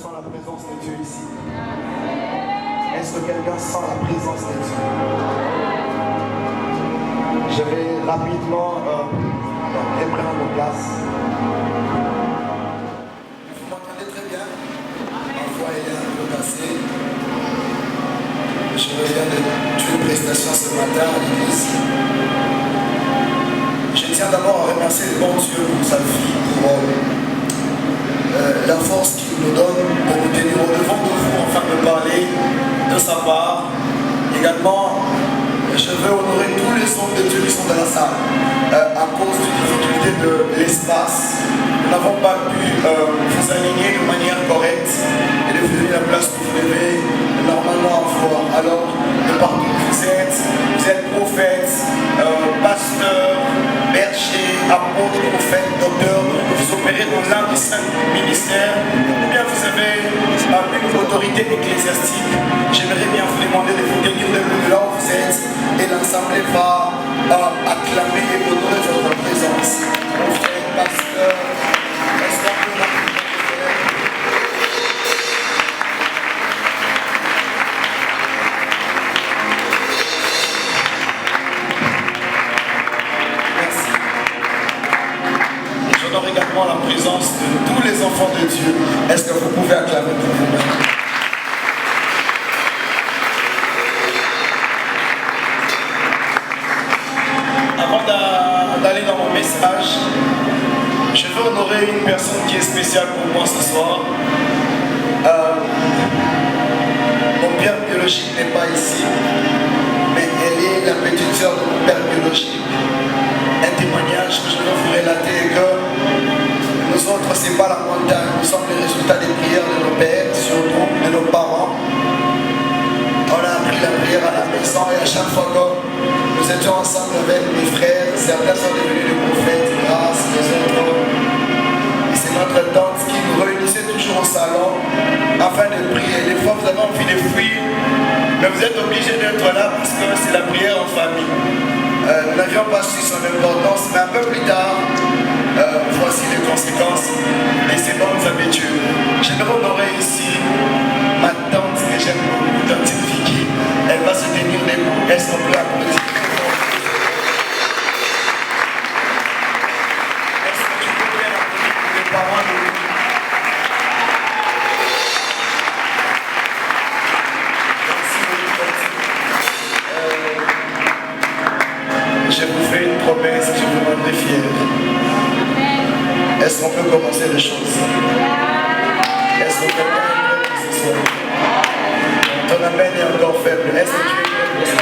sent la présence de Dieu ici? Est-ce que quelqu'un sent la présence de Dieu? Je vais rapidement reprendre vos places. Vous m'entendez très bien? Ma voix est un peu cassée. Je reviens d'une prestation ce matin à l'église. Je tiens d'abord à remercier le bon Dieu pour sa vie, pour la force qu'il nous donne pour nous tenir au devant de vous afin de parler de sa part. Également, je veux honorer tous les hommes de Dieu qui sont dans la salle. À cause des difficultés de l'espace, nous n'avons pas pu vous aligner de manière correcte et de vous donner la place que vous devez normalement avoir. Alors, de partout où vous êtes prophète, pasteur, berger, apôtre, prophète, docteur, vous opérez dans l'un des 5 ministères, ou bien vous avez une autorité ecclésiastique. J'aimerais bien vous demander de vous tenir debout de là où vous êtes et l'Assemblée va acclamer et honorer votre présence. Prophète, pasteur, est-ce qu'on peut l'applaudir? J'honore également la présence de tous les enfants de Dieu. Est-ce que vous pouvez acclamer pour vous-même? Avant d'aller dans mon message, je veux honorer une personne qui est spéciale pour moi ce soir. Mon père biologique n'est pas ici, mais elle est la petite sœur de mon père biologique. Un témoignage que je veux vous relater est que nous autres, ce n'est pas la montagne, nous sommes les résultats des prières de nos pères, surtout de nos parents. On a appris la prière à la maison et à chaque fois que nous étions ensemble avec mes frères, certains sont devenus des prophètes grâce les autres. Et c'est notre tante qui nous réunissait toujours au salon afin de prier. Des fois, vous avez envie de fuir, mais vous êtes obligés d'être là parce que c'est la prière en famille. Nous n'avions pas su son importance, mais un peu plus tard, voici les conséquences de ces bonnes habitudes. J'aimerais honorer ici ma tante que j'aime beaucoup, tante Vicky. Elle va se tenir debout. Est-ce qu'on peut applaudir? Est-ce que tu peux bien applaudir pour les parents de nous? Je vous fais une promesse, je vous rendrai fier. Est-ce qu'on peut commencer les choses? Est-ce que quelqu'un est prêt pour ce soir? Ton amen est encore faible. Est-ce que tu es prêt pour ce soir?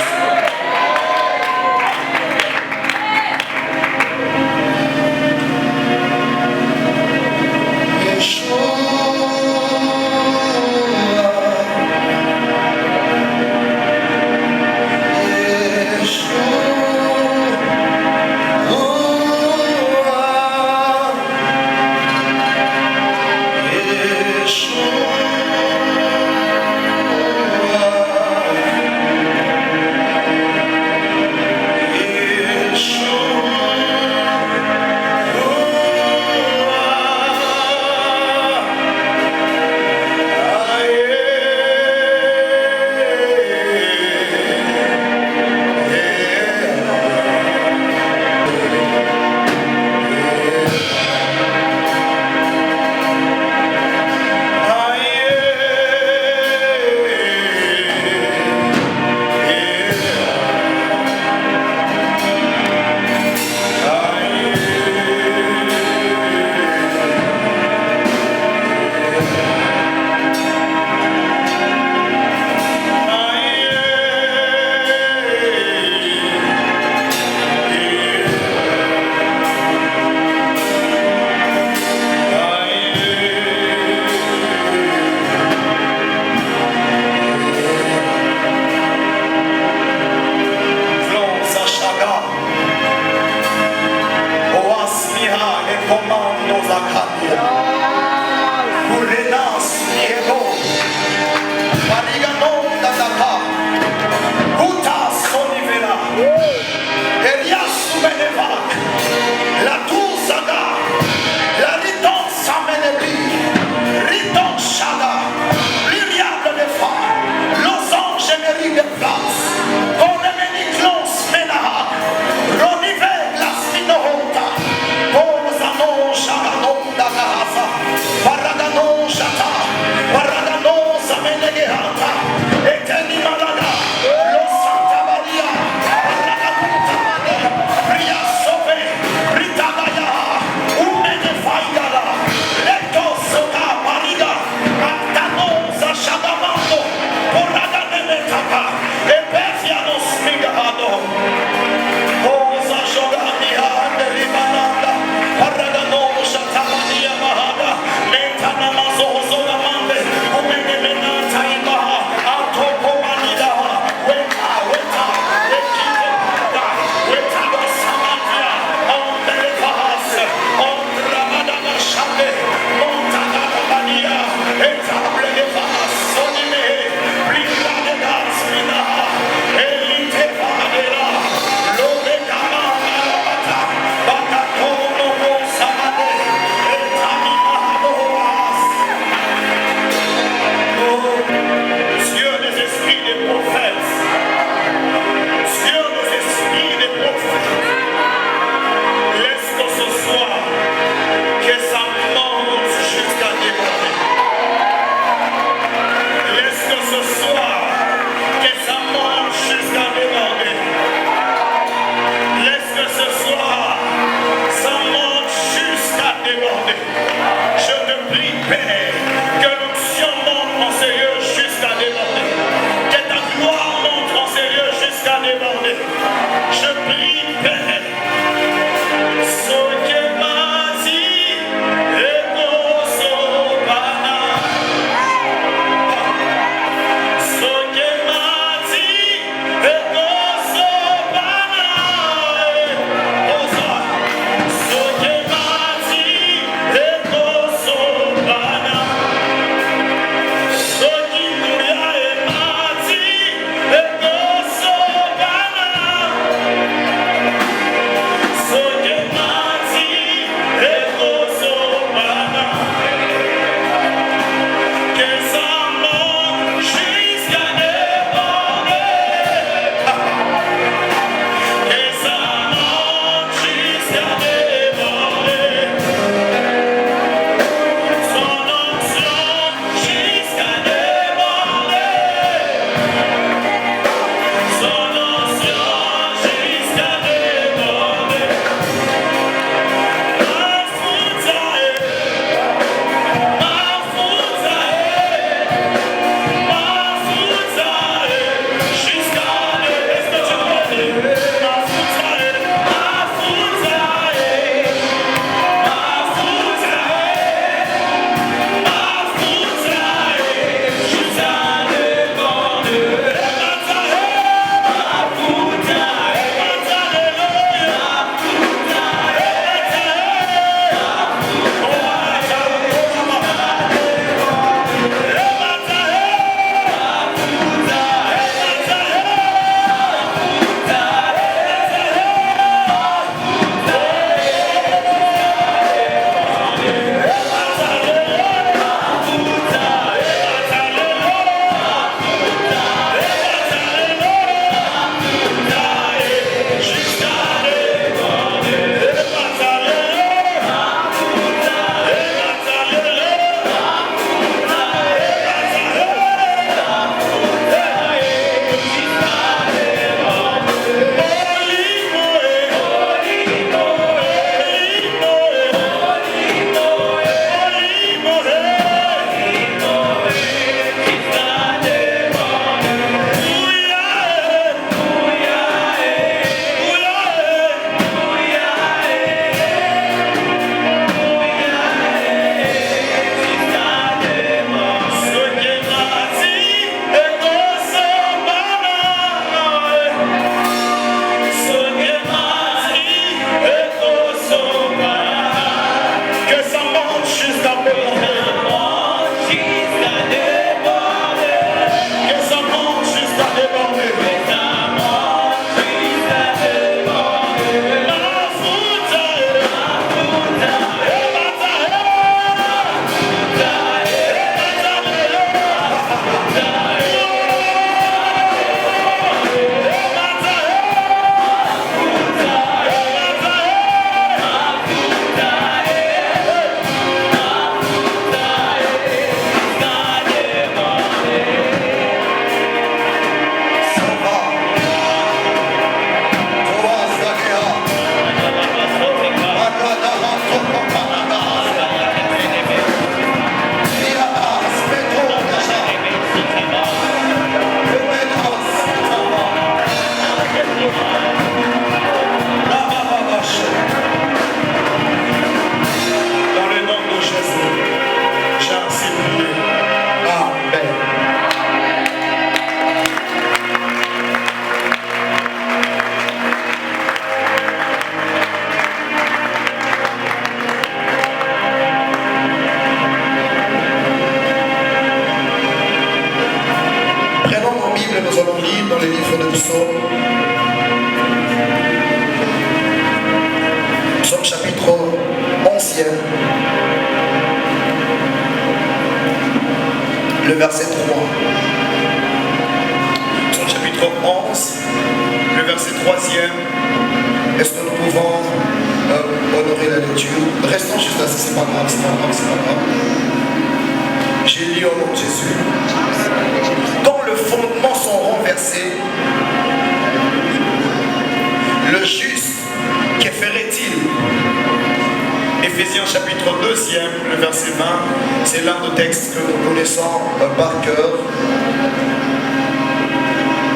lire dans le livre de Psaume. Psaume chapitre 11e. Le verset 3. Psaume chapitre 11, le verset 3e. Est-ce que nous pouvons honorer la lecture? Restons juste assis, c'est pas grave, c'est pas grave, c'est pas grave. J'ai lu au nom de Jésus. Quand les fondements sont renversés, le juste, que ferait-il? Éphésiens chapitre 2e, le verset 20, c'est l'un des textes que nous connaissons par cœur.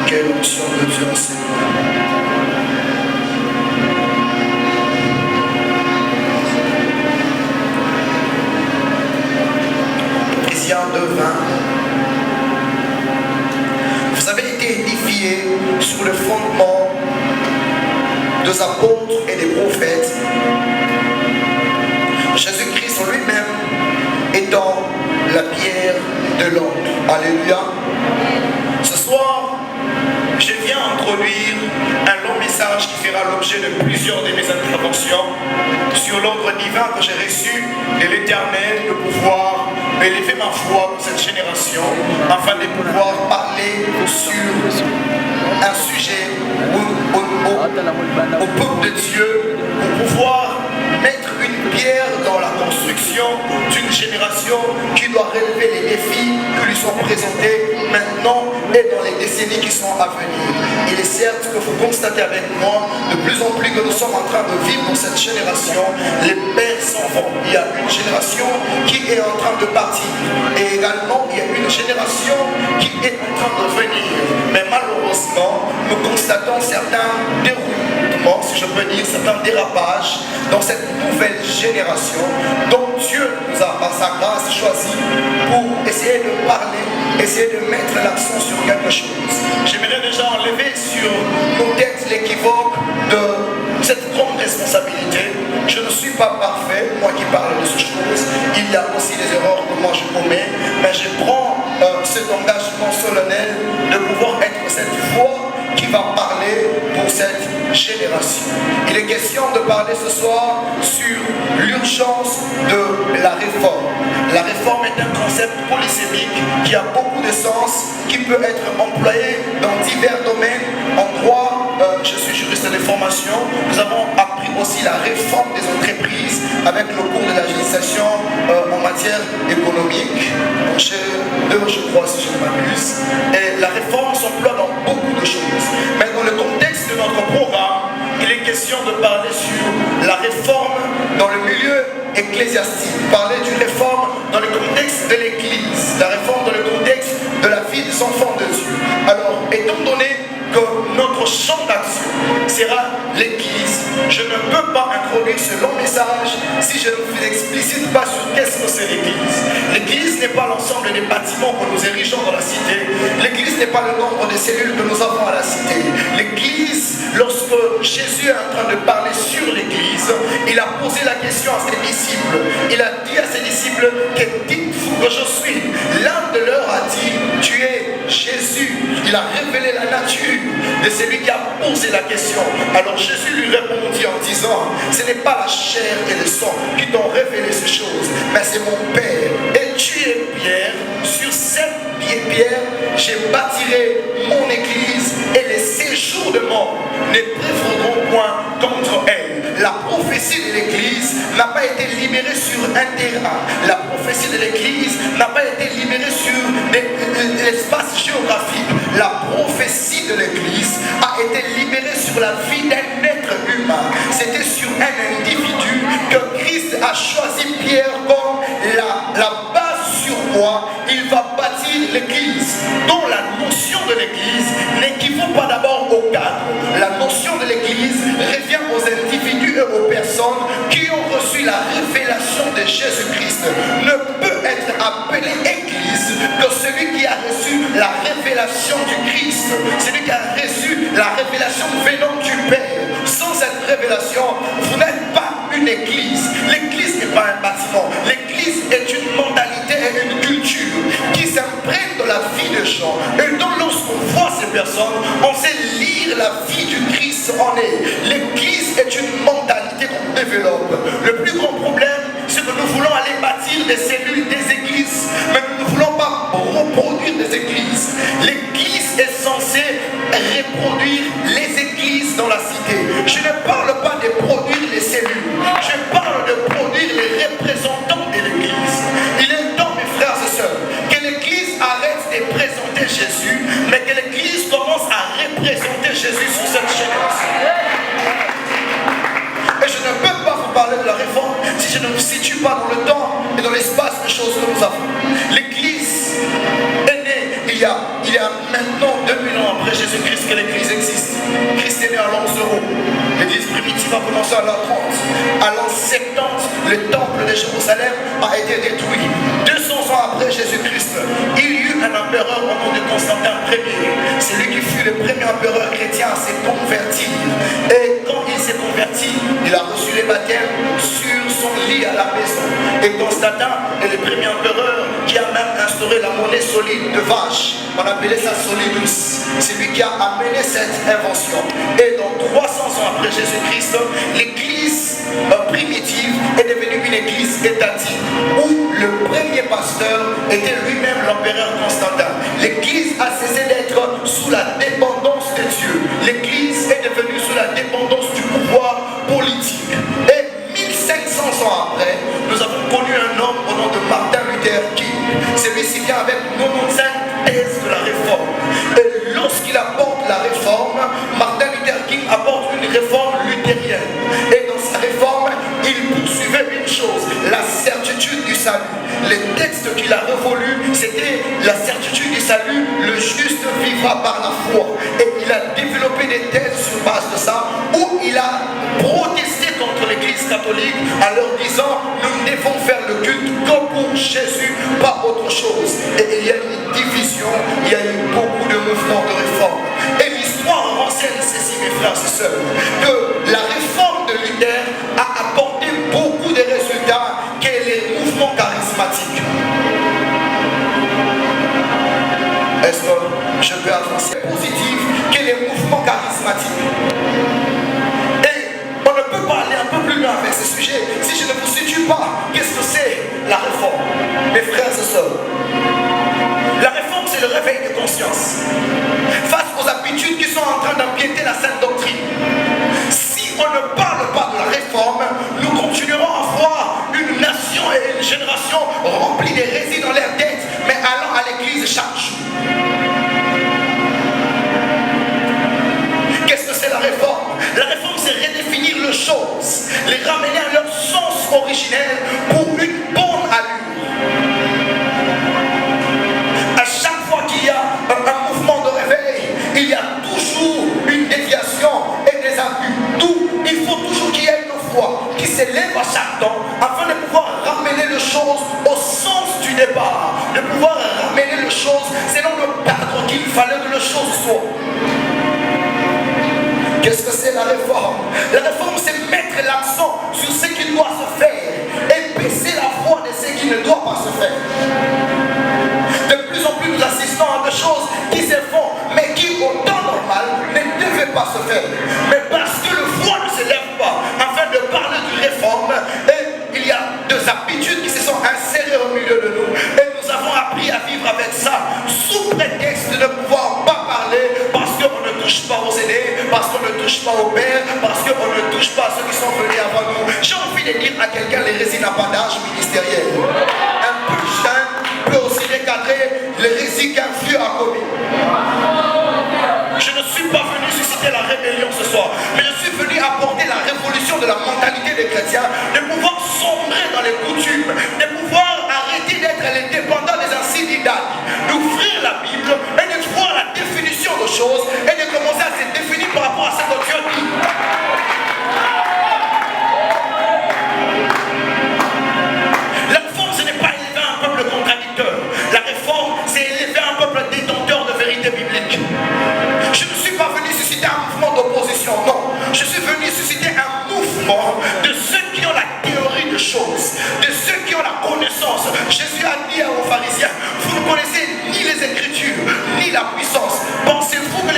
Quelle onction de Dieu en Seigneur. Éphésiens 2, 20. Vous avez été édifiés sur le fondement des apôtres et des prophètes, Jésus-Christ en lui-même étant la pierre de l'angle. Alléluia. Ce soir, je viens introduire un long message qui fera l'objet de plusieurs de mes interventions sur l'ordre divin que j'ai reçu de l'Éternel de pouvoir élever ma foi dans cette génération afin de pouvoir parler sur un sujet au peuple de Dieu pour pouvoir mettre une pierre dans la construction d'une génération qui doit relever les défis qui lui sont présentés maintenant et dans les décennies qui sont à venir. Il est certes que vous constatez avec moi de plus en plus que nous sommes en train de vivre dans cette génération. Les pères s'en vont. Il y a une génération qui est en train de partir et également il y a une génération qui est en train de venir. Mais malheureusement, nous constatons certains déroulements, si je peux dire, certains dérapages dans cette nouvelle génération dont Dieu nous a, par sa grâce, choisi pour essayer de parler, essayer de mettre l'accent sur quelque chose. J'aimerais déjà enlever sur nos têtes l'équivoque de cette grande responsabilité. Je ne suis pas parfait, moi qui parle de ces choses. Il y a aussi des erreurs que moi je commets, mais je prends cet engagement solennel de pouvoir être cette voix qui va parler pour cette génération. Il est question de parler ce soir sur l'urgence de la réforme. La réforme est un concept polysémique qui a beaucoup de sens, qui peut être employé dans divers domaines. En droit, je suis juriste de formation. Nous avons appris aussi la réforme des entreprises avec le cours de la législation en matière économique. Chez deux, je crois, si je ne m'abuse. Et la réforme s'emploie dans beaucoup de choses. Mais dans le contexte de notre programme, il est question de parler sur la réforme dans le milieu ecclésiastique, parler d'une réforme dans le contexte de l'Église, la réforme dans le contexte de la vie des enfants de Dieu. Alors, étant donné que notre champ d'action sera l'Église, je ne peux pas introduire ce long message si je ne vous explicite pas sur qu'est-ce que c'est l'Église. L'Église n'est pas l'ensemble des bâtiments que nous érigeons dans la cité. L'Église n'est pas le nombre de cellules que nous avons à la cité. L'Église, lorsque Jésus est en train de parler sur l'Église, il a posé la question à ses disciples. Il a dit à ses disciples, que dites-vous que je suis? L'un de leurs a dit, tu es Jésus. Il a révélé la nature de celui qui a posé la question. Alors Jésus lui répondit en disant, ce n'est pas la chair et le sang qui t'ont révélé ces choses, mais c'est mon Père. Et tu es Pierre, sur cette pierre, je bâtirai mon église et les séjours de mort ne prévaudront point contre elle. La prophétie de l'église n'a pas été libérée sur un terrain. La prophétie de l'église n'a pas été libérée sur l'espace géographique. La prophétie de l'église a été libérée sur la vie d'un être humain. C'était sur un individu que Christ a choisi Pierre comme la base sur quoi il va bâtir l'église, dont la notion de l'église n'équivaut pas d'abord au cadre. La notion de l'église revient aux individus et aux personnes qui ont reçu la révélation de Jésus-Christ. Ne peut être appelé église que celui qui a reçu la révélation du Christ, celui qui a reçu la révélation venant du Père. Sans cette révélation, vous n'êtes pas une église. L'église n'est pas un bâtiment. L'église est une mentalité et une culture qui s'imprègne de la vie des gens. Et donc lorsqu'on voit ces personnes, on sait lire la vie du Christ en elle. L'Église est une mentalité qu'on développe. Le plus grand problème, c'est que nous voulons aller bâtir des cellules, des églises, mais nous ne voulons pas reproduire des églises. L'Église est censée reproduire les églises dans la cité. Je ne parle pas de produire les cellules, je parle de produire les représentants de l'Église. Il est temps, mes frères et sœurs, que l'Église arrête de présenter Jésus, mais que l'Église commence à représenter Jésus sur cette jeunesse. Et je ne peux pas vous parler de la réforme si je ne me situe pas dans le temps et dans l'espace des choses que nous avons. L'Église est née il y a maintenant 2000 ans après Jésus-Christ que l'Église existe. Christ est né à l'an 0. L'Église primitive a commencé à l'an 30. À l'an 70, le temple de Jérusalem a été détruit. 200 ans après Jésus-Christ, il y eut un empereur au nom de Constantin Ier. C'est lui qui fut le premier empereur chrétien à se convertir. Et quand il s'est converti, il a reçu les baptêmes sur son lit à la maison. Et Constantin est le premier empereur qui a même instauré la monnaie solide de vache. On appelait ça solidus. C'est lui qui a amené cette invention. Et donc 300 ans après Jésus-Christ, l'église primitive est devenue une église étatique où le premier pasteur était lui-même l'empereur Constantin. L'église a cessé d'être sous la dépendance de Dieu. L'église est devenue sous la dépendance du pouvoir politique. Et 1500 ans après, nous avons connu un homme au nom de Martin Luther King. Celui-ci vient avec 95 thèses de la réforme. Et lorsqu'il apporte la réforme, Martin Luther King apporte une réforme luthérienne. Et dans sa réforme, il poursuivait une chose, la certitude du salut. Les textes qu'il a révolus, c'était la certitude du salut, le juste vivra par la foi. Et il a développé des thèses sur base de ça, où il a protesté contre l'Église catholique en leur disant, nous devons faire le culte comme pour Jésus, pas autre chose. Et il y a une division, il y a eu beaucoup de mouvements de réforme. Et l'histoire renseigne ceci, mes frères et sœurs, que la réforme de Luther a apporté beaucoup de résultats que les mouvements charismatiques. Est-ce que je peux avancer positif que les mouvements charismatiques? Et on ne peut pas aller un peu plus loin avec ce sujet si je ne vous situe pas. Qu'est-ce que c'est la réforme, mes frères et sœurs? La réforme, c'est le réveil de conscience face aux habitudes qui sont en train d'empiéter la sainte doctrine. Si on ne parle pas de la réforme, nous continuerons à voir une nation et une génération remplie d'hérésie dans leur tête, mais allant à l'église chaque jour. Qu'est-ce que c'est la réforme? La réforme, c'est redéfinir les choses, les ramener à leur sens originel pour une bonne allure. À chaque fois qu'il y a un mouvement de réveil, il y a toujours une déviation et des abus. D'où il faut toujours qu'il y ait une foi qui s'élève à chaque temps afin de pouvoir ramener les choses au sens du départ, de pouvoir ramener les choses selon le cadre qu'il fallait que les choses soient. Qu'est-ce que c'est la réforme? La réforme, c'est mettre l'accent sur ce qui doit se faire et baisser la foi de ce qui ne doit pas se faire. De plus en plus, nous assistons à des choses qui se font, mais qui, au temps normal, ne devaient pas se faire. Mais parce que le foi ne se lève pas, afin de parler d'une réforme, et il y a des habitudes qui se sont insérées au milieu de nous, et nous avons appris à vivre avec ça, sous prétexte de ne pouvoir pas parler, parce qu'on ne touche pas aux aînés, parce qu'on ne touche pas aux pères, parce qu'on ne touche pas à ceux qui sont venus avant nous. J'ai envie de dire à quelqu'un, l'hérésie n'a pas d'âge ministériel. Un peu jeune peut aussi décadrer l'hérésie qu'un vieux a commis. Je ne suis pas venu susciter la rébellion ce soir, mais je suis venu apporter la révolution de la mentalité des chrétiens, de pouvoir sombrer dans les coutumes, de pouvoir arrêter d'être les dépendants des anciens didactes, d'ouvrir la Bible et de voir la définition de choses et de commencer à se définir par rapport à ce que Dieu dit. La réforme, ce n'est pas élever un peuple contradicteur. La réforme, c'est élever un peuple détenteur de vérité biblique. Je ne suis pas venu susciter un mouvement d'opposition, non. Je suis venu susciter un mouvement de ceux qui ont la théorie de choses, de ceux qui ont la connaissance. Jésus a dit aux pharisiens, vous ne connaissez ni les Écritures, ni la puissance. Pensez-vous que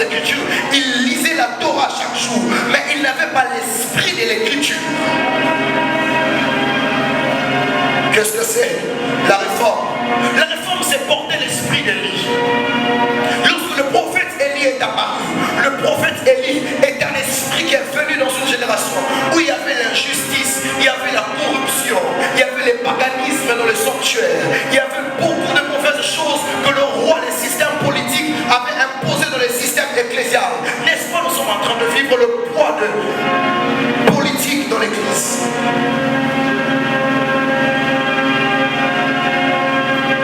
les Écritures. Il lisait la Torah chaque jour, mais il n'avait pas l'esprit de l'Écriture. Qu'est-ce que c'est la réforme? La réforme, c'est porter l'esprit d'Élie. Lorsque le prophète Élie est apparu, le prophète Élie est un esprit qui est venu dans une génération où il y avait l'injustice, il y avait la corruption, il y avait les paganismes dans les sanctuaires, il y avait beaucoup de mauvaises choses que le roi, les systèmes politiques avaient imposées dans les systèmes ecclésiaux. N'est-ce pas, nous sommes en train de vivre le poids de politique dans l'église.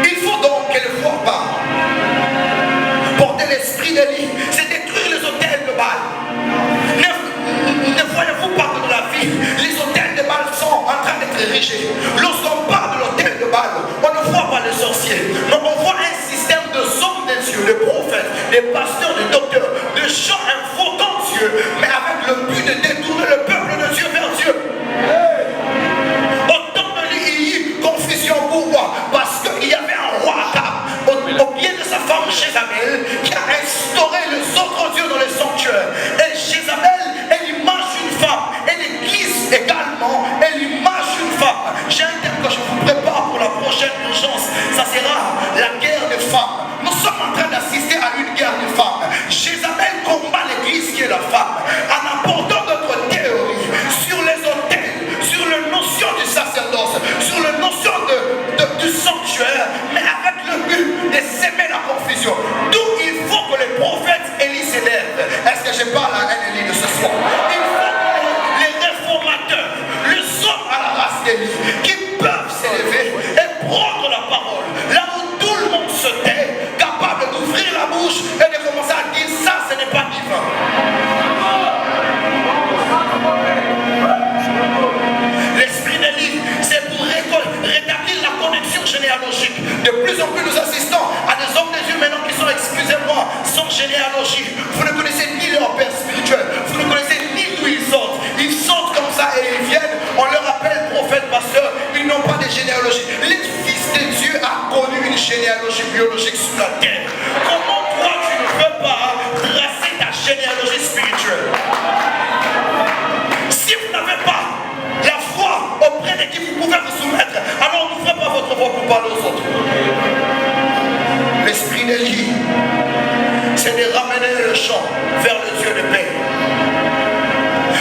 Il faut donc qu'elle ne voit pas. Porter l'esprit d'Élie, c'est détruire les autels de Baal. Ne voyez-vous pas que dans la vie, les autels de Baal sont en train d'être érigés? Lorsqu'on parle de l'autel de Baal, on ne voit pas les sorciers, mais on voit un système de hommes des cieux, de prophètes, des pasteurs, des docteurs, de gens invoquant Dieu, mais avec le but de détourner le peuple de Dieu vers Dieu. Au temps de l'Élie, confusion. Pourquoi? Parce qu'il y avait un roi Akab, au pied de sa femme Jézabel, qui a instauré les autres dieux dans les sanctuaires. Et Jézabel est l'image d'une femme, et l'église également est l'image d'une femme. J'ai un thème que je vous prépare pour la prochaine urgence, ça sera la guerre des femmes. Nous sommes en train d'assister à une guerre des femmes. Jézabel combat l'église qui est la femme en apportant notre théorie sur les autels, sur la notion du sacerdoce, sur la notion du sanctuaire, mais avec le but de s'aimer la confusion. D'où il faut que les prophètes Élie s'élèvent. Est-ce que je parle à un Élie de ce soir? Il faut que les réformateurs, les hommes à la race d'Élie, qui peuvent s'élever et prendre la parole, là où tout le monde se tait, capable d'ouvrir la bouche et de commencer à dire ça, ce n'est pas divin. L'esprit d'Élie, c'est pour rétablir la connexion généalogique. De plus en plus, nous assistons à des hommes des dieux maintenant qui sont, excusez-moi, sans généalogie. Vous ne connaissez ni leur père spirituel, vous ne connaissez ni d'où ils sortent. Ils sortent comme ça et ils viennent, on leur appelle prophète, pasteur, ils n'ont pas de généalogie. Le Fils de Dieu a connu une généalogie biologique sur la terre. Comment toi tu ne peux pas tracer ta généalogie spirituelle? Si vous n'avez pas la foi auprès de qui vous pouvez vous soumettre, alors n'ouvrez pas votre voix pour parler aux autres. L'esprit d'Élie, c'est de ramener le chant vers le Dieu de paix.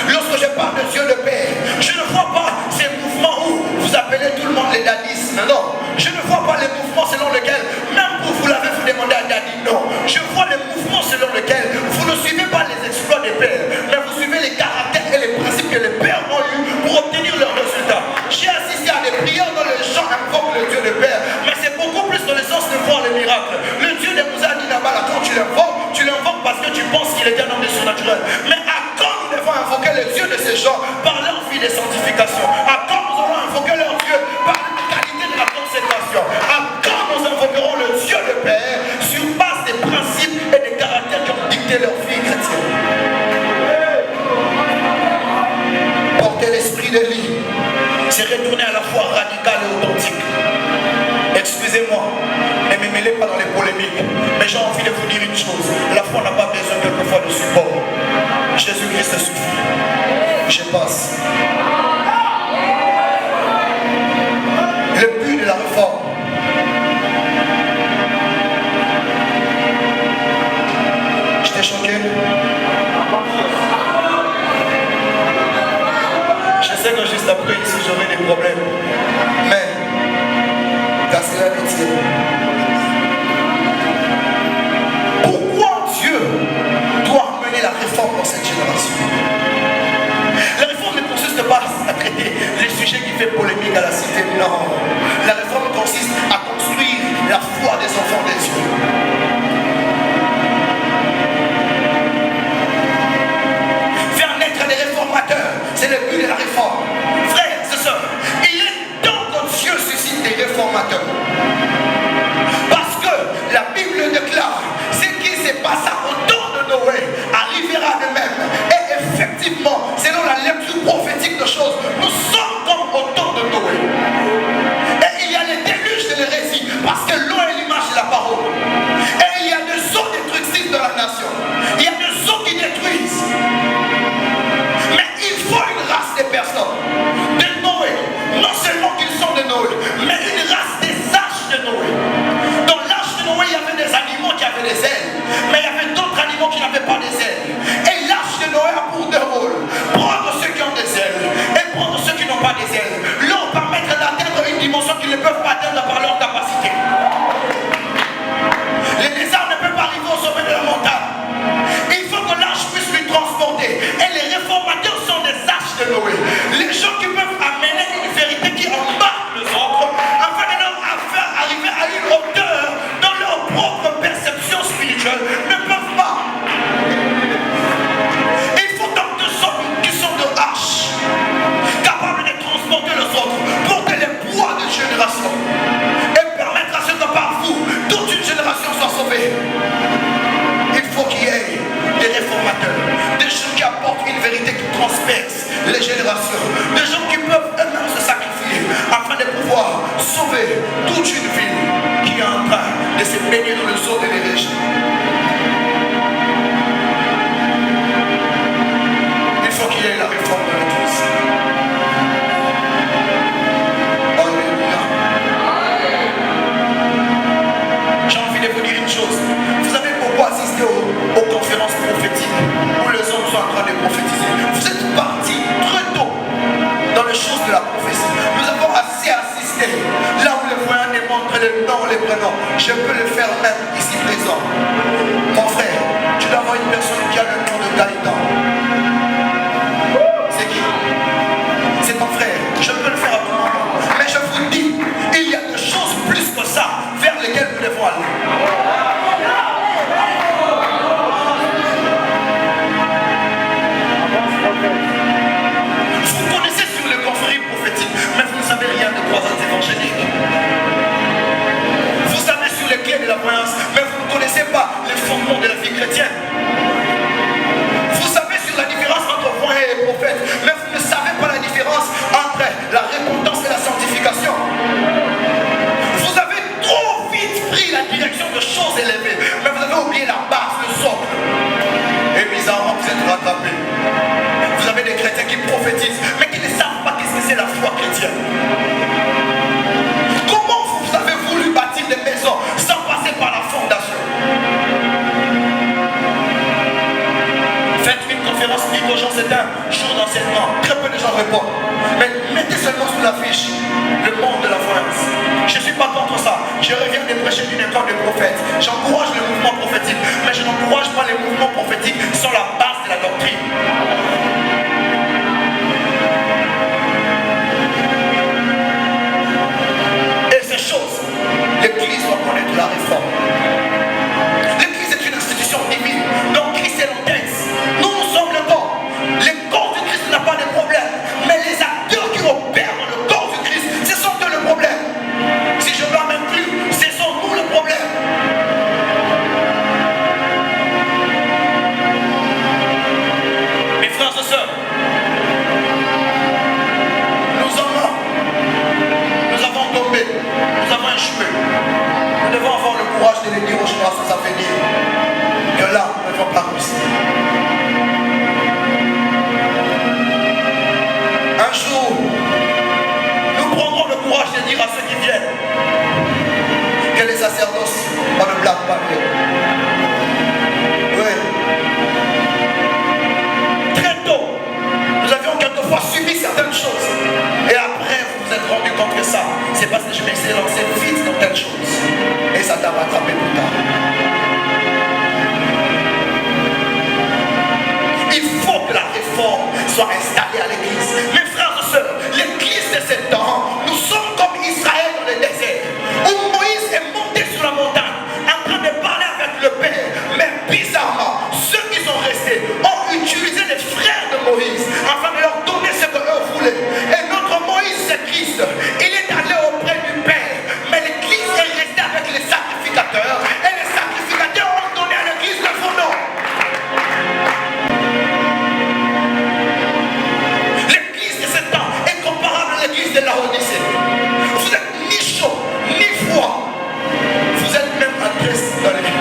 Lorsque je parle de Dieu de paix, je ne vois pas ces mouvements où vous appelez tout le monde les dadistes. Non, je ne vois pas les mouvements selon lesquels, même vous l'avez vous demandé à Dadi. Non, je vois les mouvements selon lesquels vous ne suivez pas les exploits des pères, mais vous suivez les caractères et les principes que les pères ont eu pour obtenir leurs résultats. J'ai assisté à des prières dont les gens invoquent le Dieu de père, mais c'est beaucoup plus dans le sens de voir les miracles. Le Dieu de Moussa Dinabala, quand tu l'invoques parce que tu penses qu'il est un homme de surnaturel. Mais à quand nous devons invoquer le Dieu de ces gens par leur vie de sanctification? À quand nous allons invoquer leur Dieu par la qualité de la consécration? À quand nous invoquerons le Dieu de Père sur base des principes et des caractères qui ont dicté leur vie chrétienne? Porter l'esprit d'Élie, c'est retourner à la foi radicale et authentique. Excusez-moi, ne me mêlez pas dans les polémiques, mais j'ai envie de vous dire une chose. La foi n'a pas besoin quelquefois de support. Jésus-Christ suffit. Je passe. Le but de la réforme, j'étais choqué. Je sais que juste après ici j'aurai des problèmes, mais qu'à cela ne tienne. Pourquoi Dieu doit mener la réforme dans cette génération? La réforme ne consiste pas à traiter les sujets qui font polémique à la cité. Non. La réforme consiste à construire la foi des enfants des dieux. Faire naître des réformateurs, c'est le but de la réforme. Frères et sœurs, il est temps que Dieu suscite des réformateurs. n'avaient pas des ailes. Et l'arche de Noé a pour deux rôles. Prendre ceux qui ont des ailes et prendre ceux qui n'ont pas des ailes. Leur permettre d'atteindre une dimension qu'ils ne peuvent pas atteindre par leur capacité. Les lézards ne peuvent pas arriver au sommet de la montagne. Il faut que l'arche puisse lui transporter. Et les réformateurs sont des arches de Noé. Les gens qui peuvent amener une vérité qui embarque les autres afin de leur faire arriver à une hauteur dans leur propre perception spirituelle ne peuvent pas. Il faut donc des hommes qui sont de arches, capables de transporter les autres, porter les poids de génération et permettre à ce que par vous, toute une génération soit sauvée. Il faut qu'il y ait des réformateurs, des gens qui apportent une vérité qui transperce les générations, des gens qui peuvent eux-mêmes se sacrifier afin de pouvoir sauver toute une ville qui est en train de se baigner dans le zoo de l'hérésie. Il faut qu'il y ait la réforme de l'Église. Alléluia. J'ai envie de vous dire une chose. Vous avez beaucoup assisté aux conférences prophétiques où les hommes sont en train de prophétiser. Vous êtes partis très tôt dans les choses de la prophétie. Nous avons assez assisté là où les voyants démontrent les noms, les prénoms. Je peux le faire même ici présent. Mon frère, tu dois avoir une personne qui a le nom de Gaëtan. C'est qui? C'est ton frère. Je peux le faire à tout moment. Mais je vous dis, il y a des choses plus que ça vers lesquelles nous devons aller. Vous connaissez sur les confréries prophétiques, mais vous ne savez rien de croisades évangéliques. Vous savez sur les clés de la voyance, mais vous ne connaissez pas les fondements de la vie chrétienne. Vous savez sur la différence entre voyant et prophète, mais vous ne savez pas la différence entre la repentance et la sanctification. Vous avez trop vite pris la direction de choses élevées, mais vous avez oublié la base, le socle. Et bizarrement, vous êtes rattrapés. Vous avez des chrétiens qui prophétisent, mais qui ne savent pas qu'est-ce que c'est la foi chrétienne. Comment vous avez voulu bâtir des maisons sans passer par la fondation? Faites une conférence libre aux gens, c'est un jour d'enseignement. Très peu de gens répondent. Mais mettez seulement sous l'affiche le monde de la voyance. Je ne suis pas contre ça. Je reviens de prêcher d'une école de prophètes. J'encourage le mouvement prophétique, mais je n'encourage pas les mouvements prophétiques sur la base de la doctrine. Et ces choses, l'Église doit connaître la réforme. L'Église est une institution divine, donc Christ est l'antithèse. Nous sommes le corps. Le corps du Christ n'a pas de problème, mais les acteurs qui opèrent dans le corps du Christ, ce sont eux le problème. Si je dois m'inclure, ce sont nous le problème. Mes frères et sœurs, nous avons tombé, nous avons échoué. Nous devons avoir le courage de les dire aux générations à venir que là, nous ne devons pas réussir. Un jour, nous prendrons le courage de dire à ceux qui viennent que les sacerdoces, on ne blague pas mieux. Oui. Très tôt, nous avions quelquefois subi certaines choses. Et après, vous vous êtes rendu compte que ça, c'est parce que je m'essayais de lancer vite dans telle chose. Et ça t'a rattrapé plus tard. Il faut que la réforme soit installée à l'église. Mes frères et sœurs, l'église de ces temps, nous sommes comme Israël dans le désert, où Moïse est monté sur la montagne, en train de parler avec le Père. Mais bizarrement, ceux qui sont restés ont utilisé les frères de Moïse afin de leur donner ce qu'eux voulaient. Et notre Moïse, c'est Christ. Il est allé auprès du Père. Mais l'église est restée avec les sacrificateurs. Et les sacrificateurs ont donné à l'église le faux nom. L'église de ce temps est comparable à l'église de la Odyssée. Vous êtes ni chaud, ni froid. Vous êtes même adresse dans les vies.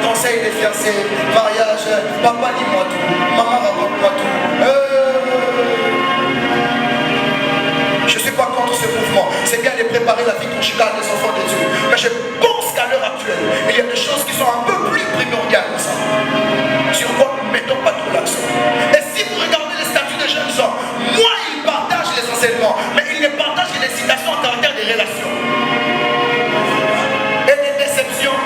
conseil des fiancés, mariage, papa dis-moi tout, maman raconte-moi tout. Je ne suis pas contre ce mouvement. C'est bien de préparer la vie conjugale des enfants de Dieu. Mais je pense qu'à l'heure actuelle, il y a des choses qui sont un peu plus primordiales que ça. Sur quoi nous ne mettons pas trop l'accent. Et si vous regardez les statuts des jeunes gens, moi ils partagent les enseignements, mais ils ne partagent que des citations en caractère des relations. Et des déceptions.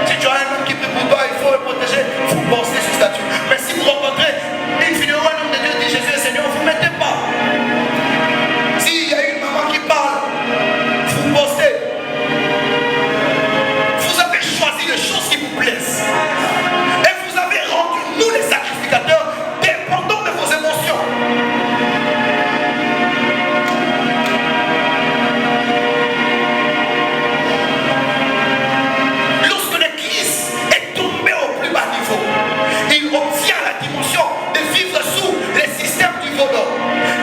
Si tu as un homme qui prie pour toi, il faut le protéger, vous pensez ce statut. Mais si vous rencontrez une vidéo, un homme de Dieu dit Jésus est Seigneur, vous ne mettez pas. S'il y a une maman qui parle, vous postez. Vous avez choisi les choses qui vous plaisent. Et vous avez rendu nous les sacrificateurs dépendants de vos émotions. Lorsque l'Église est tombée au plus bas niveau, il obtient la dimension de vivre sous les systèmes du vaudor.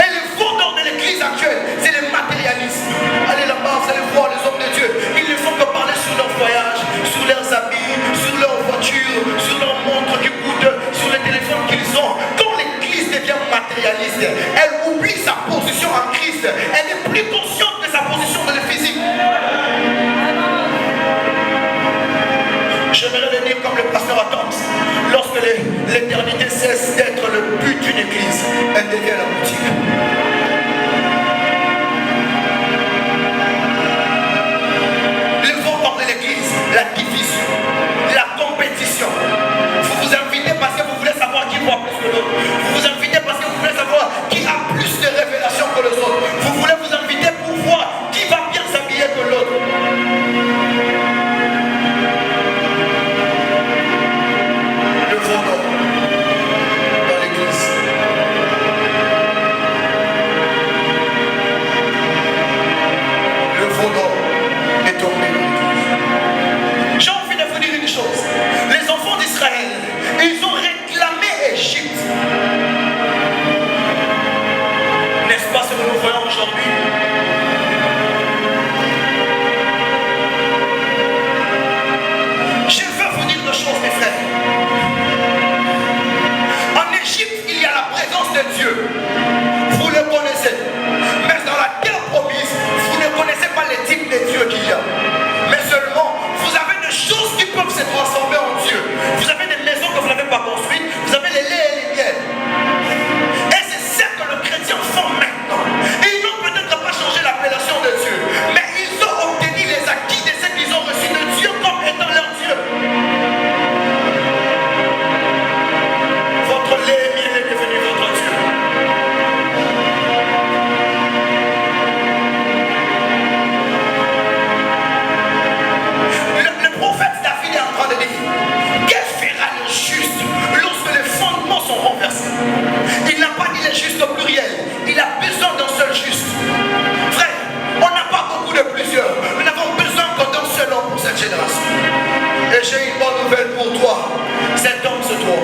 Et le vaudor de l'Église actuelle, c'est le matérialisme. Allez là-bas, vous allez voir les hommes de Dieu. Ils ne font que parler sur leur voyage, sur leurs habits, sur leur voiture, sur leurs montres qui coûtent, sur les téléphones qu'ils ont. Quand l'Église devient matérialiste, elle oublie sa position en Christ. Elle n'est plus consciente de sa position de le physique. J'aimerais le dire comme le pasteur Adams. Lorsque l'éternité cesse d'être le but d'une église, elle devient la boutique. Le vendeur de l'église, la division, la compétition. Vous vous invitez parce que vous voulez savoir qui voit plus que l'autre. Vous vous invitez parce que vous voulez savoir qui a plus de révélations que les autres. Vous voulez vous inviter pour voir qui va bien s'habiller que l'autre. Le vendeur dans l'église. Le vendeur est tombé dans l'église. J'ai envie de vous dire une chose. Les enfants d'Israël, ils ont réclamé Égypte. N'est-ce pas ce que nous voyons aujourd'hui? Je veux vous dire deux choses, mes frères. En Égypte, il y a la présence de Dieu. Vous le connaissez. Mais dans la terre promise, vous ne connaissez pas les types de Dieu qu'il y a. Mais seulement, vous avez des choses qui peuvent se transformer en Dieu. Vous avez des maisons que vous n'avez pas construites. Vous avez les laits et les miels. Et c'est ça que les chrétiens font maintenant. Ils n'ont peut-être pas changé l'appellation de Dieu. Mais ils ont obtenu les acquis de ce qu'ils ont reçu de Dieu comme étant leur Dieu. Votre lait et miel est devenu votre Dieu. Le prophète David est en train de dire, que fera le juste lorsque les fondements sont renversés? Il n'a pas dit le juste au pluriel, il a besoin d'un seul juste. Frère, on n'a pas beaucoup de plusieurs, nous n'avons besoin que d'un seul homme pour cette génération. Et j'ai une bonne nouvelle pour toi, cet homme c'est toi.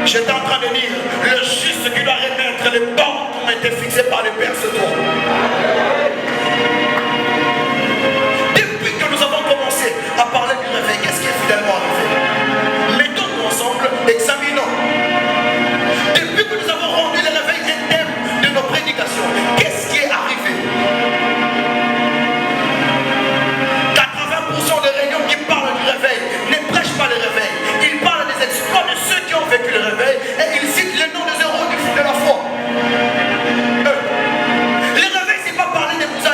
J'étais en train de dire, le juste qui doit remettre les bornes qui ont été fixées par les pères, c'est toi. Depuis que nous avons commencé à parler du réveil, qu'est-ce qui est finalement arrivé? Mettons-nous ensemble, examinons. Depuis que nous avons rendu le réveil un thème de nos prédications, qu'est-ce qui est arrivé? 80% des réunions qui parlent du réveil ne prêchent pas le réveil. Ils parlent des exploits de ceux qui ont vécu le réveil et ils citent les noms des héros de la foi. Le réveil, c'est pas parler de vous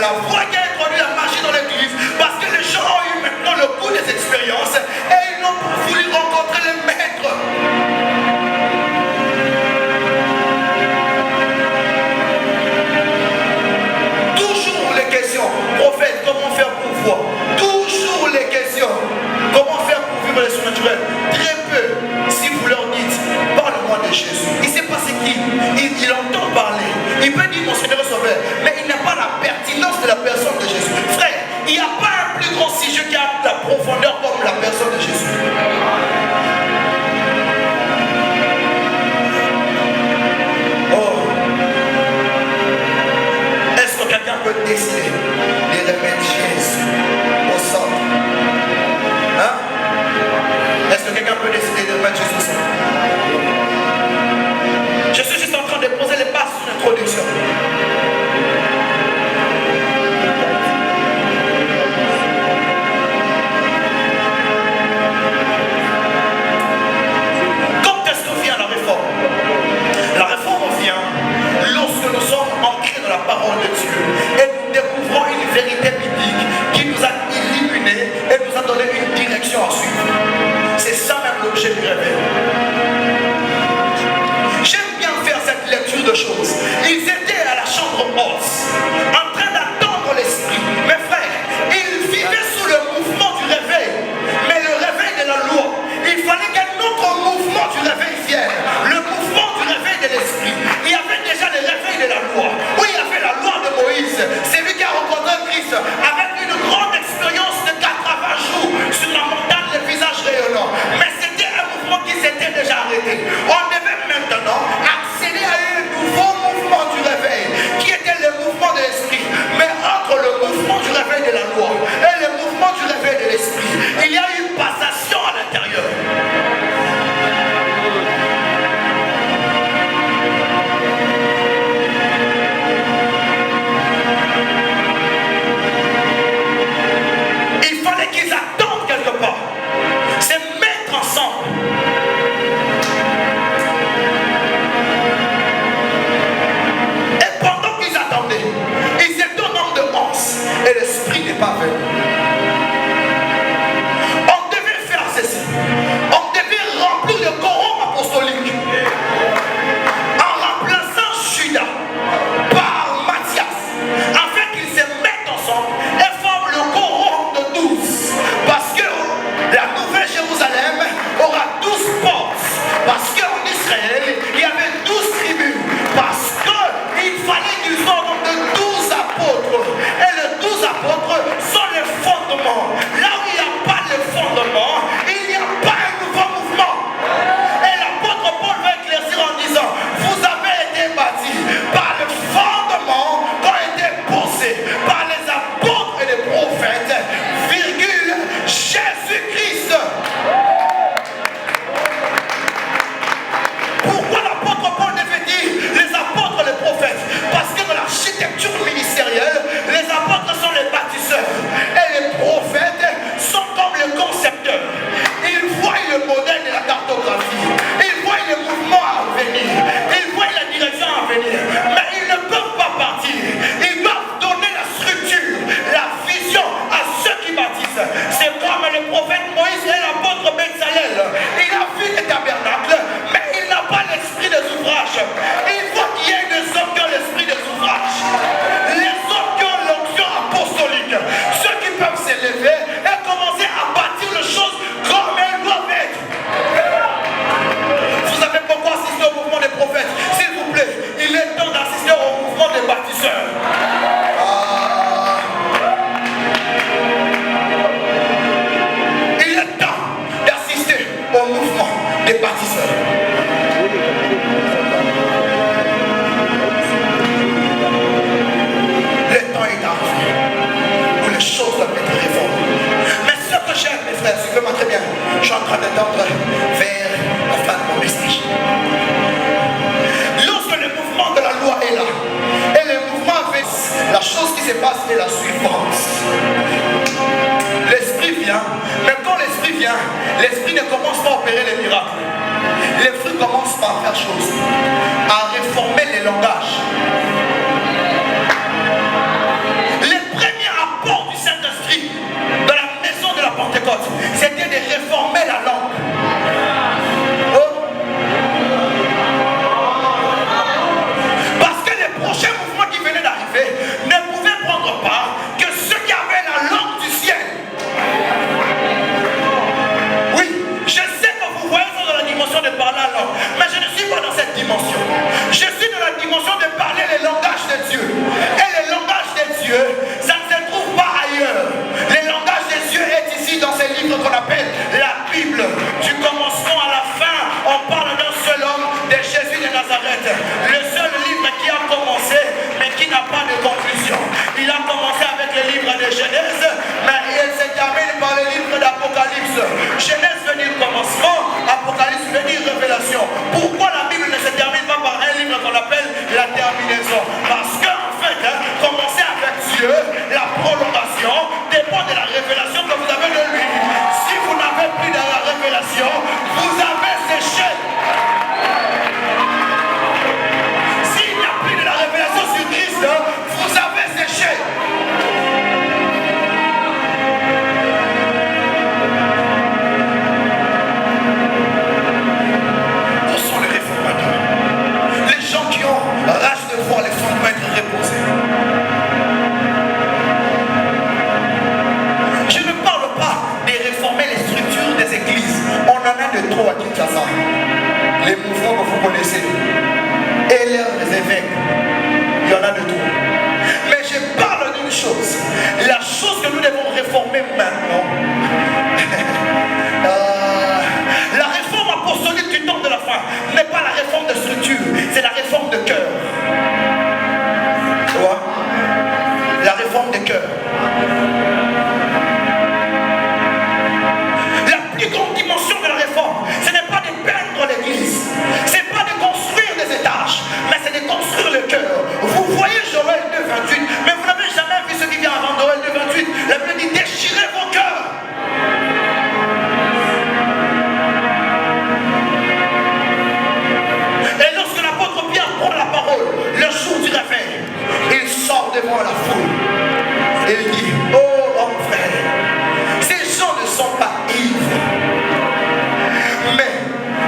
la foi qui a introduit la magie dans l'église, parce que les gens ont eu maintenant le goût des expériences et ils n'ont pas voulu rencontrer les maîtres. Toujours les questions, prophète, comment faire pour voir? Toujours les questions, comment faire pour vivre les surnaturels? Très peu, si vous leur dites, parle-moi de Jésus. Il ne sait pas c'est qui, il entend parler, il peut dire mon Seigneur et Sauveur, mais il n'a pas la pertinence de la personne de Jésus. Frère, il n'y a pas un plus grand sujet qui a la profondeur comme la personne de Jésus. Est-ce que quelqu'un peut décider de remettre Jésus au centre? Hein? Est-ce que quelqu'un peut décider de remettre Jésus au centre? Je suis juste en train de poser les bases sur l'introduction. Quand est-ce que vient la réforme? La réforme vient lorsque nous sommes ancrés dans la parole de Dieu et nous découvrons une vérité biblique qui nous a illuminés et nous a donné une direction à suivre. C'est ça même l'objet du réveil. J'aime bien faire cette lecture de choses. Ils étaient à la chambre haute, en train d'attendre l'esprit. Mes frères, ils vivaient sous le mouvement du réveil, mais le réveil de la loi. Il fallait qu'un autre mouvement du réveil vienne, le mouvement du réveil de l'esprit. Il y avait déjà le réveil de la loi. Oui, il y avait la loi de Moïse. C'est lui qui a rencontré Christ avec une grande expérience de 80 jours sur la montagne, le visage rayonnant. Mais c'était un mouvement qui s'était déjà arrêté. On devait maintenant accéder à un nouveau mouvement du réveil, qui était le mouvement de l'esprit. Mais entre le mouvement du réveil de la loi et le mouvement du réveil de l'esprit, il y a eu une passation à l'intérieur. Il fallait qu'ils attendent quelque part. C'est mettre ensemble. Et pendant qu'ils attendaient, ils étaient au nombre de 11 et l'esprit n'est pas venu. On devait faire ceci. On devait remplir le quorum apostolique en remplaçant Judas par Matthias, afin qu'ils se mettent ensemble et forment le quorum de 12. Parce que la nouvelle Jérusalem aura 12 portes. Parce qu'en Israël, il y avait 12 tribus. Parce qu'il fallait qu'ils soient au nombre de 12 apôtres. Et les 12 apôtres sont les fondements. Là où il n'y a pas de fondement, il n'y a pas un nouveau mouvement. Et l'apôtre Paul va éclaircir en disant, vous avez été bâtis par le fondement qui a été posé par les apôtres et les prophètes, virgule, Jésus-Christ. Pourquoi l'apôtre Paul devait dire les apôtres et les prophètes? Parce que dans l'architecture ministérielle, les apôtres sont les bâtisseurs et les prophètes sont comme les concepteurs. Ils voient le modèle de la cartographie, ils voient le mouvement à venir, ils voient la direction à venir, mais ils ne peuvent pas partir. Ils doivent donner la structure, la vision à ceux qui bâtissent. C'est comme le prophète Moïse et l'apôtre Bezalel. Il a vu les tabernacles, mais il n'a pas l'esprit des ouvrages. Il faut qu'il y ait des hommes qui ont l'esprit des ouvrages. Les hommes qui ont l'onction apostolique. Ceux qui peuvent s'élever et commencer à bâtir les choses comme elles doivent être. Vous avez beaucoup assisté au mouvement des prophètes. S'il vous plaît, il est temps d'assister au mouvement des bâtisseurs. Il est temps d'assister au mouvement des bâtisseurs. Le temps est arrivé où les choses doivent être réformées. Mais ce que j'aime, mes frères, suivez-moi très bien. Je suis en train d'attendre vers la fin de mon message. Lorsque le mouvement de la loi est là, et le mouvement fait, la chose qui se passe est la suivante. L'esprit vient, mais quand l'esprit vient, l'esprit ne commence pas à opérer les miracles. L'esprit commence par faire chose, à réformer les langages. Les devant la foule. Et il dit, oh homme frère, ces gens ne sont pas ivres, mais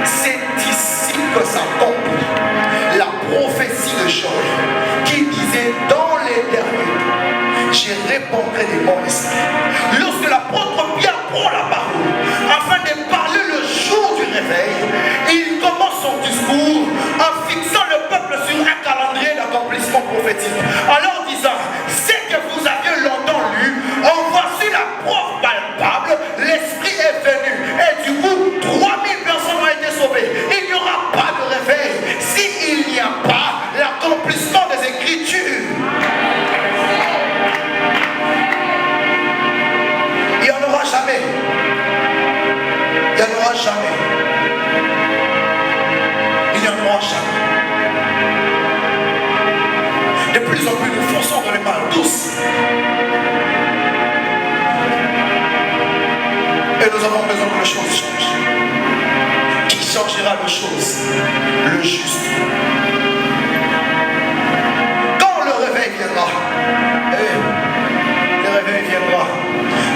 c'est ici que s'accomplit la prophétie de Joël qui disait dans les derniers temps, je répandrai de mon esprit. Lorsque l'apôtre Pierre prend la parole afin de parler le jour du réveil, il commence son discours en fixant le peuple sur un calendrier d'accomplissement prophétique, alors disant, c'est que vous aviez longtemps lu, en voici la preuve palpable, l'esprit est venu, et du coup 3000 personnes ont été sauvées. Il n'y aura pas de réveil s'il n'y a pas l'accomplissement des Écritures. Il n'y en aura jamais. Il n'y en aura jamais. Il n'y en aura jamais. De plus en plus, nous forçons dans les mal, tous. Et nous avons besoin que les choses changent. Qui changera les choses? Le juste. Quand le réveil viendra, le réveil viendra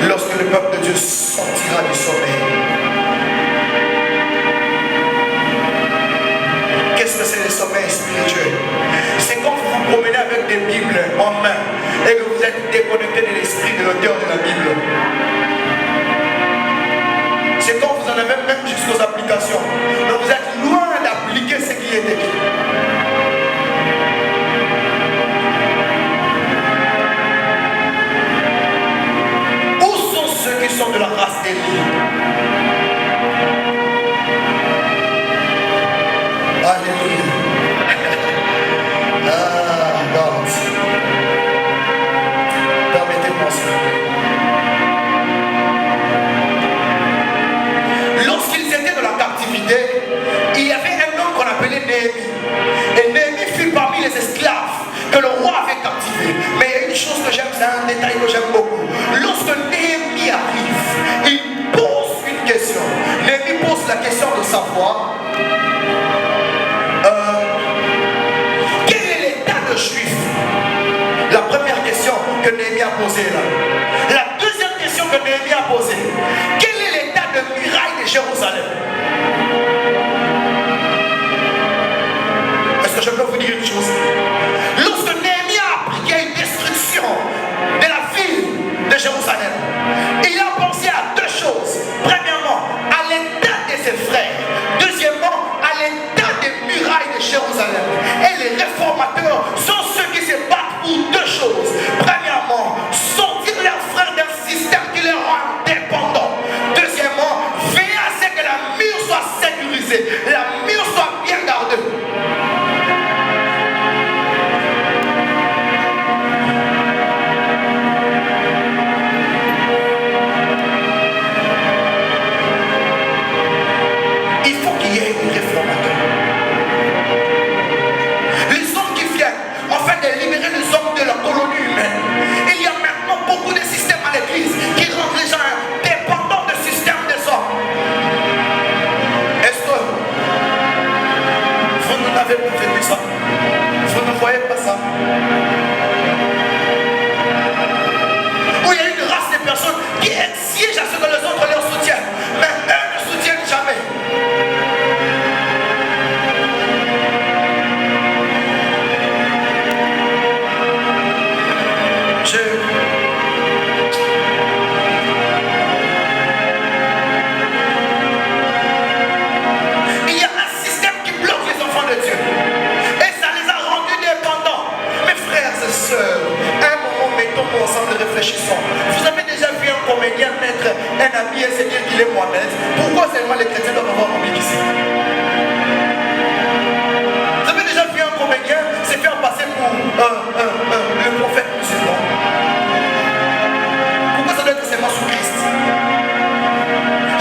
lorsque le peuple de Dieu sortira du sommeil. Qu'est-ce que c'est le sommeil spirituel? C'est quand vous vous promenez avec des Bibles en main et que vous êtes déconnecté de l'esprit de l'auteur de la Bible. C'est quand vous en avez même jusqu'aux applications. Donc vous êtes loin d'appliquer ce qui est écrit. Où sont ceux qui sont de la race d'Élie? Alléluia. Ah, God. Permettez-moi ça. Lorsqu'ils étaient dans la captivité, il y avait un homme qu'on appelait Néhémie. Et Néhémie fut parmi les esclaves que le roi avait captivés. Mais il y a une chose que j'aime, c'est un détail que j'aime beaucoup. Lorsque Néhémie arrive, il pose une question. Néhémie pose la question de savoir quel est l'état de juif. La première question que Néhémie a posée là. La deuxième question que Néhémie a posée, quel est l'état de muraille de Jérusalem? Est-ce que je peux vous dire une chose? Lorsque Néhémie a appris qu'il y a une destruction de la ville de Jérusalem, il a pensé à deux choses. Premièrement, à l'état de ses frères. Deuxièmement, à l'état des murailles de Jérusalem. Et les réformateurs sont ceux qui se battent pour deux choses. Premièrement, sortir leurs frères d'un système qui les rend dépendants. Deuxièmement, veiller à ce que la mur soit sécurisée, la mur soit bien gardée. Il faut qu'il y ait une réformateur. Les hommes qui viennent, afin de libérer les hommes de la colonie humaine. Il y a maintenant beaucoup de systèmes à l'église qui rendent les gens dépendants du système des hommes. Est-ce que vous n'avez pas vécu ça? Vous ne voyez pas ça? Où il y a une race de personnes qui exigent à ce que les autres leur soutiennent, mais eux ne soutiennent jamais. Il y a un système qui bloque les enfants de Dieu. Et ça les a rendus dépendants. Mes frères et sœurs, un moment, mettons-nous ensemble et réfléchissons. Vous avez déjà vu un comédien mettre un ami et se dire qu'il est Mohamed? Pourquoi seulement les chrétiens doivent avoir un public ici? Vous avez déjà vu un comédien se faire passer pour le prophète musulman? Pourquoi ça doit être seulement sous Christ?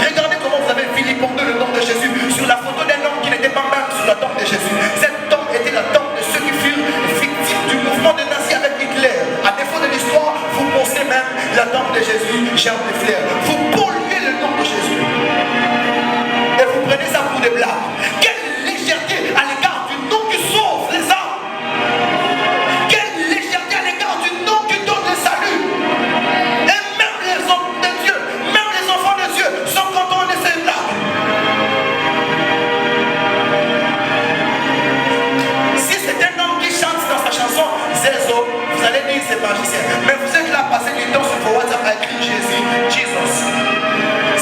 Regardez comment vous avez vilipendé le nom de Jésus sur la photo d'un homme qui n'était pas même sur la tombe de Jésus. Cette tombe était la tombe de ceux qui furent victimes du mouvement des nazis avec Hitler. À défaut de l'histoire, vous pensez même la tombe de Jésus, germe de fleurs. Vous polluez le nom de Jésus. Et vous prenez ça pour des blagues. Quelle légèreté à l'égard du nom qui sauve les âmes. Quelle légèreté à l'égard du magiciens. Mais vous êtes là, passez du temps sur vos WhatsApp à écrire Jésus, Jesus.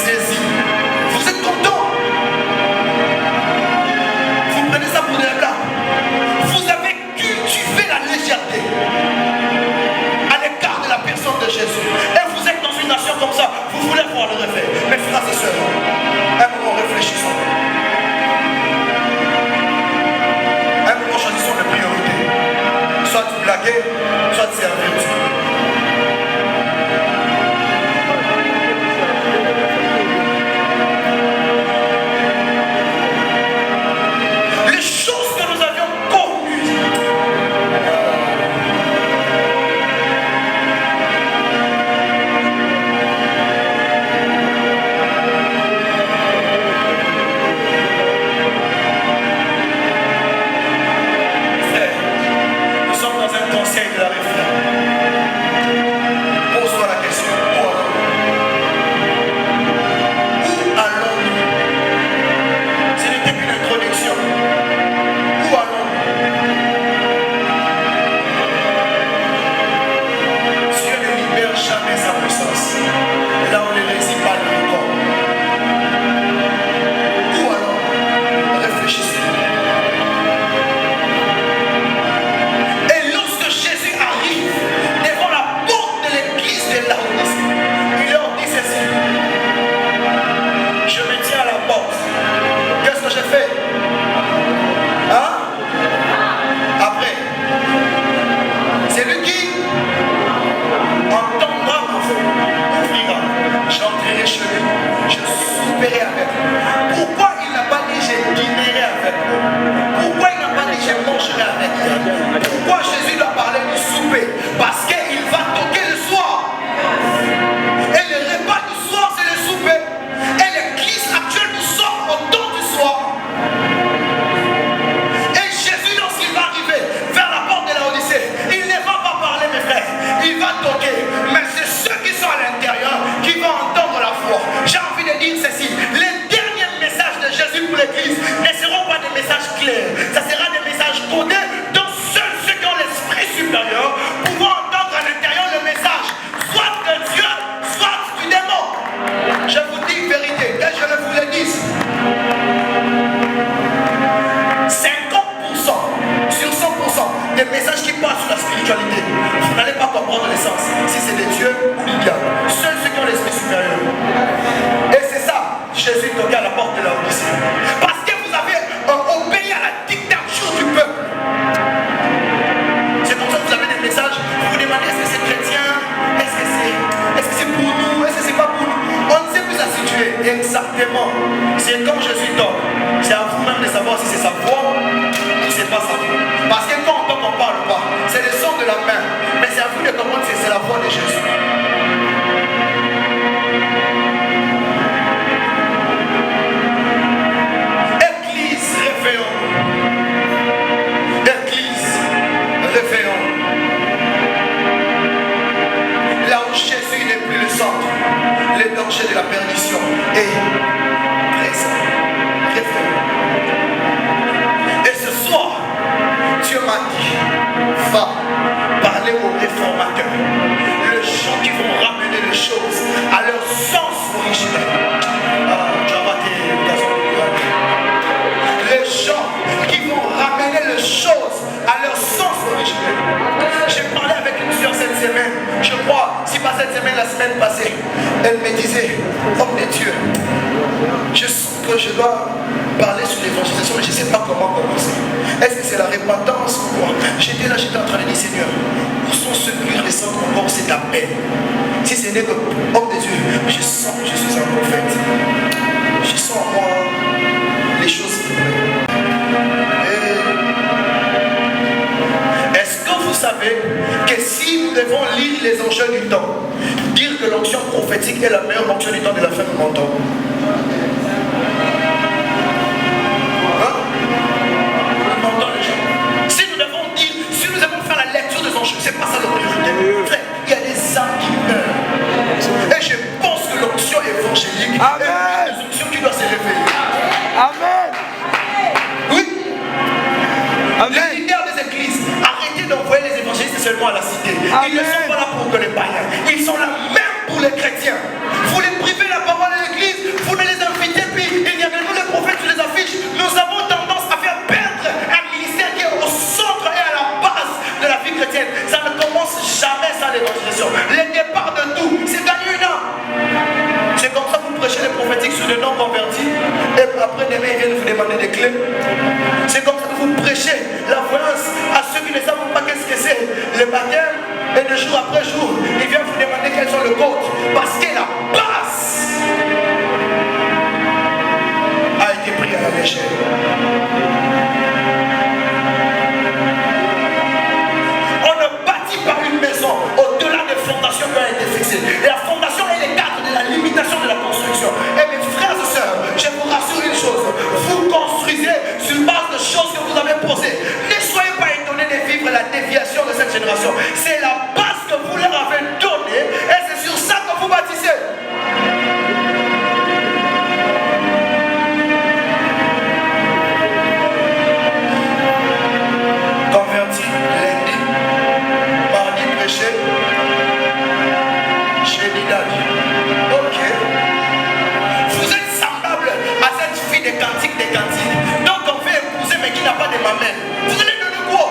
Jésus. Vous êtes content. Vous prenez ça pour des blagues. Vous avez cultivé la légèreté à l'écart de la personne de Jésus. Et vous êtes dans une nation comme ça, vous voulez voir le réveil. Mes frères et sœurs, un moment réfléchissons. Un moment choisissons les priorités. Soit tu blaguer, soit tu servir Dieu. Les choses que nous avions connues. Nous sommes dans un conseil de la réflexion. Pose-toi la question, où allons-nous? Ce n'était qu'une introduction. Où allons-nous? Dieu ne libère jamais sa puissance. Là on ne réside pas le corps. Où allons-nous? Réfléchissez. Et lorsque Jésus arrive devant la porte de l'église de Laodicée, il leur dit ceci: je me tiens à la porte. Qu'est-ce que j'ai fait? Hein? Après, c'est lui qui entendra ma voix, ouvrira. J'entrerai chez lui, je souperai avec lui. Pourquoi il n'a pas dit je dînerai avec lui? Pourquoi il n'a pas dit je mangerai avec lui? Pourquoi Jésus doit parler du souper? Parce qu'il va toquer le soir. Et le repas du soir, c'est le souper. Et l'église actuelle nous sort au temps du soir. Et Jésus, lorsqu'il va arriver vers la porte de Laodicée, il ne va pas parler, mes frères. Il va toquer. Mais c'est ceux qui sont à l'intérieur qui vont entendre la voix. J'ai envie de dire ceci: les derniers messages de Jésus pour l'église ne seront pas des messages clairs. Ça sera des messages codés dont seuls ceux qui ont l'esprit supérieur pourront entendre à l'intérieur le message, soit de Dieu, soit du démon. Je vous dis une vérité, et je le vous le dis. 50% sur 100% des messages qui passent sur la spiritualité, vous n'allez pas comprendre l'essence si c'est de Dieu ou du diable. Seuls ceux qui ont l'esprit supérieur. Et c'est ça, Jésus toquait à la porte de Laodicée. Parce que vous avez obéi à la dictature du peuple. C'est comme ça que vous avez des messages. Vous vous demandez est-ce que c'est chrétien? Est-ce que c'est pour nous? Est-ce que c'est pas pour nous? On ne sait plus à situer. Exactement. C'est quand Jésus toque. C'est à vous-même de savoir si c'est sa voix ou c'est pas sa voix. Parce que quand on toque, on ne parle pas. C'est le son de la main. Mais c'est à vous de comprendre que c'est la voix de Jésus. Église, réveillons-nous. Église, réveillons-nous. Là où Jésus n'est plus le centre, le danger de la perdition est présent. Réveillons-nous. Et ce soir, Dieu m'a dit, va parler aux réformateurs, les gens qui vont ramener les choses à leur sens originel. Les gens qui vont ramener les choses à leur sens originel. J'ai parlé avec une soeur cette semaine, je crois, si pas cette semaine, la semaine passée. Elle me disait, homme de Dieu, je sens que je dois parler sur l'évangélisation, mais je ne sais pas comment commencer. Est-ce que c'est la repentance ou quoi? J'étais là, j'étais en train de dire, Seigneur, où sont ceux qui ressentent encore cet appel? Si ce n'est que, homme de Dieu, je sens que je suis un prophète. Je sens en moi les choses qui brillent. Est-ce que vous savez que si nous devons lire les enjeux du temps, dire que l'onction prophétique est la meilleure onction du temps de la fin du monde? Si nous devons dire, si nous devons faire la lecture des enjeux, c'est pas ça le priorité. Il y a des âmes qui meurent. Et je pense que l'onction évangélique est une onction qui doit se réveiller. Amen. Oui. Amen. Les leaders des églises, arrêtez d'envoyer les évangélistes seulement à la cité. Ils ne sont pas là pour que les païens. Ils sont là même pour les chrétiens. Vous les privez la parole à l'église, vous ne les invitez plus. Il y a que nous les prophètes sur les affiches. Nous avons tendance à faire perdre un ministère qui est au centre et à la base de la vie chrétienne. Ça ne commence jamais sans l'évangélisation. Le départ de tout, c'est gagner une âme. C'est comme ça que vous prêchez les prophétiques sur les non convertis. Et après, demain, ils viennent vous demander des clés. C'est comme ça que vous prêchez la voyance à ceux qui ne savent pas qu'est-ce que c'est le baptême. Et de jour après jour, ils viennent vous demander quels sont le code. Parce que la base a été prise à la légère. On ne bâtit pas une maison au-delà des fondations qui ont été fixées. Et la fondation est le cadre de la limitation de la construction. Et mes frères et sœurs, je vous rassure une chose, vous construisez sur base de choses que vous avez posées. Ne soyez pas étonnés de vivre la déviation de cette génération. C'est la base que vous leur avez donnée et c'est sur ça que vous bâtissez. Converti lundi, mardi prêché, jeudi daddy. Ok. Vous êtes semblable à cette fille des cantiques donc on veut épouser mais qui n'a pas de mamelle. Vous allez donner quoi?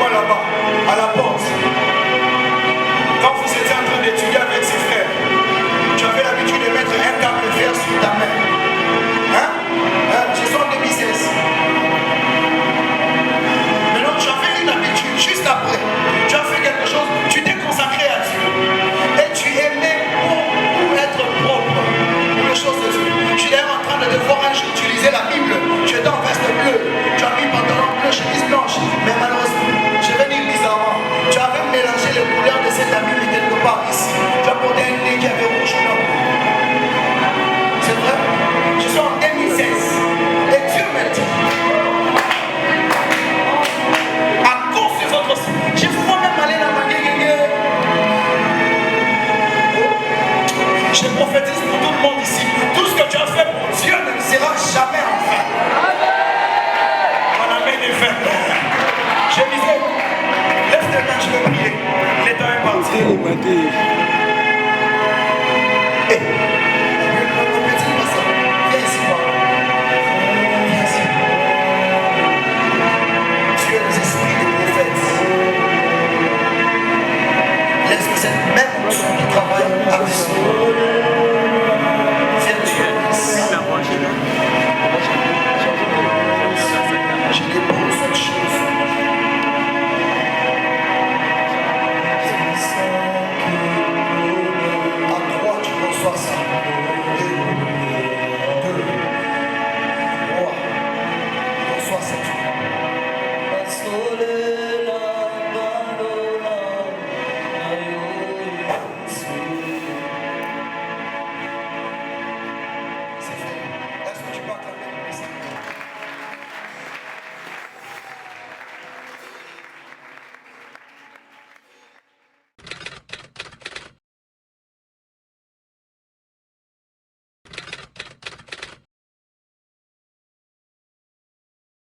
Là-bas. Dieu.